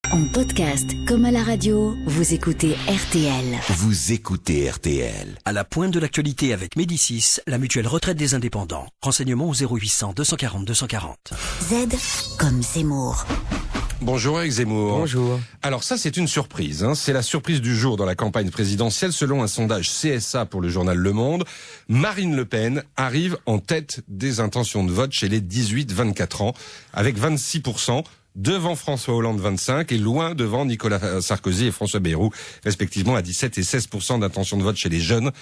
En podcast comme à la radio, vous écoutez RTL. Vous écoutez RTL. À la pointe de l'actualité avec Médicis, la mutuelle retraite des indépendants. Renseignements au 0800 240 240. Z comme Zemmour. Bonjour Eric Zemmour. Bonjour. Alors ça c'est une surprise, c'est la surprise du jour dans la campagne présidentielle. Selon un sondage CSA pour le journal Le Monde, Marine Le Pen arrive en tête des intentions de vote chez les 18-24 ans, avec 26%, devant François Hollande 25% et loin devant Nicolas Sarkozy et François Bayrou, respectivement à 17 et 16% d'intention de vote chez les jeunes.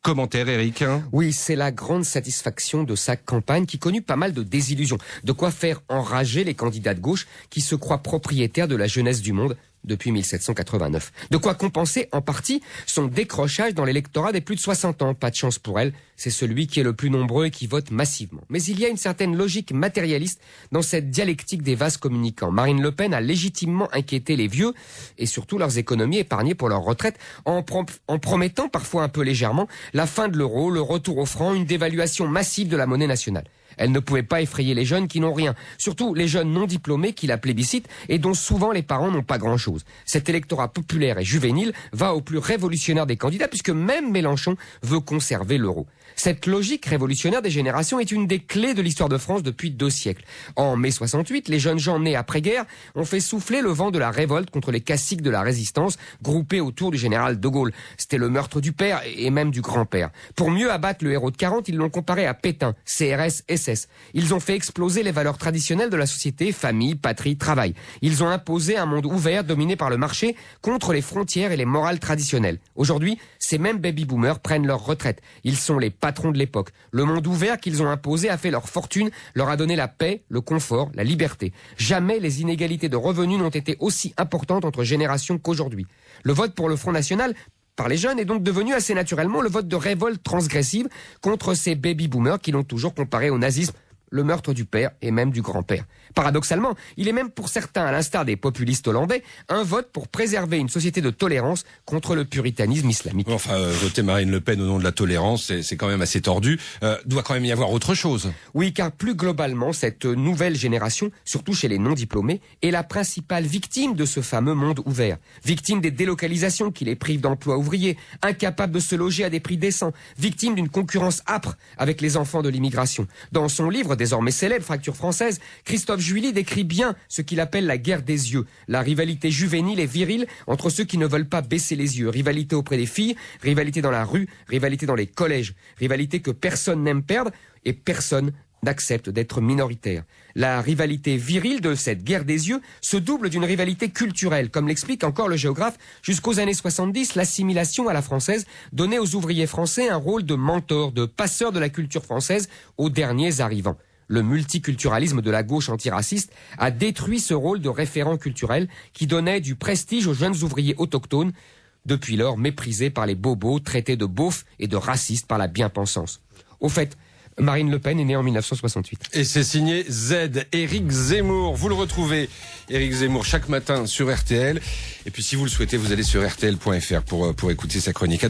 Commentaire, Eric? Oui, c'est la grande satisfaction de sa campagne qui connut pas mal de désillusions. De quoi faire enrager les candidats de gauche qui se croient propriétaires de la jeunesse du monde depuis 1789. De quoi compenser en partie son décrochage dans l'électorat des plus de 60 ans. Pas de chance pour elle, c'est celui qui est le plus nombreux et qui vote massivement. Mais il y a une certaine logique matérialiste dans cette dialectique des vases communicants. Marine Le Pen a légitimement inquiété les vieux et surtout leurs économies épargnées pour leur retraite en promettant parfois un peu légèrement la fin de l'euro, le retour au franc, une dévaluation massive de la monnaie nationale. Elle ne pouvait pas effrayer les jeunes qui n'ont rien, surtout les jeunes non diplômés qui la plébiscitent et dont souvent les parents n'ont pas grand-chose. Cet électorat populaire et juvénile va au plus révolutionnaire des candidats puisque même Mélenchon veut conserver l'euro. Cette logique révolutionnaire des générations est une des clés de l'histoire de France depuis 2 siècles. En mai 68, les jeunes gens nés après-guerre ont fait souffler le vent de la révolte contre les caciques de la résistance groupés autour du général de Gaulle. C'était le meurtre du père et même du grand-père. Pour mieux abattre le héros de 40, ils l'ont comparé à Pétain, CRS, SS. Ils ont fait exploser les valeurs traditionnelles de la société, famille, patrie, travail. Ils ont imposé un monde ouvert dominé par le marché contre les frontières et les morales traditionnelles. Aujourd'hui, ces mêmes baby-boomers prennent leur retraite. Ils sont les patrons de l'époque. Le monde ouvert qu'ils ont imposé a fait leur fortune, leur a donné la paix, le confort, la liberté. Jamais les inégalités de revenus n'ont été aussi importantes entre générations qu'aujourd'hui. Le vote pour le Front National par les jeunes est donc devenu assez naturellement le vote de révolte transgressive contre ces baby-boomers qui l'ont toujours comparé au nazisme, le meurtre du père et même du grand-père. Paradoxalement, il est même pour certains, à l'instar des populistes hollandais, un vote pour préserver une société de tolérance contre le puritanisme islamique. Enfin, voter Marine Le Pen au nom de la tolérance, c'est quand même assez tordu. Doit quand même y avoir autre chose. Oui, car plus globalement, cette nouvelle génération, surtout chez les non-diplômés, est la principale victime de ce fameux monde ouvert. Victime des délocalisations qui les privent d'emplois ouvriers, incapable de se loger à des prix décents, victime d'une concurrence âpre avec les enfants de l'immigration. Dans son livre désormais célèbre, Fracture française, Christophe Juilly décrit bien ce qu'il appelle la guerre des yeux, la rivalité juvénile et virile entre ceux qui ne veulent pas baisser les yeux, rivalité auprès des filles, rivalité dans la rue, rivalité dans les collèges, rivalité que personne n'aime perdre et personne n'accepte d'être minoritaire. La rivalité virile de cette guerre des yeux se double d'une rivalité culturelle, comme l'explique encore le géographe. Jusqu'aux années 70, l'assimilation à la française donnait aux ouvriers français un rôle de mentor, de passeur de la culture française aux derniers arrivants. Le multiculturalisme de la gauche antiraciste a détruit ce rôle de référent culturel qui donnait du prestige aux jeunes ouvriers autochtones, depuis lors méprisés par les bobos, traités de beaufs et de racistes par la bien-pensance. Au fait, Marine Le Pen est née en 1968. Et c'est signé Z, Eric Zemmour. Vous le retrouvez, Eric Zemmour, chaque matin sur RTL. Et puis si vous le souhaitez, vous allez sur rtl.fr pour écouter sa chronique.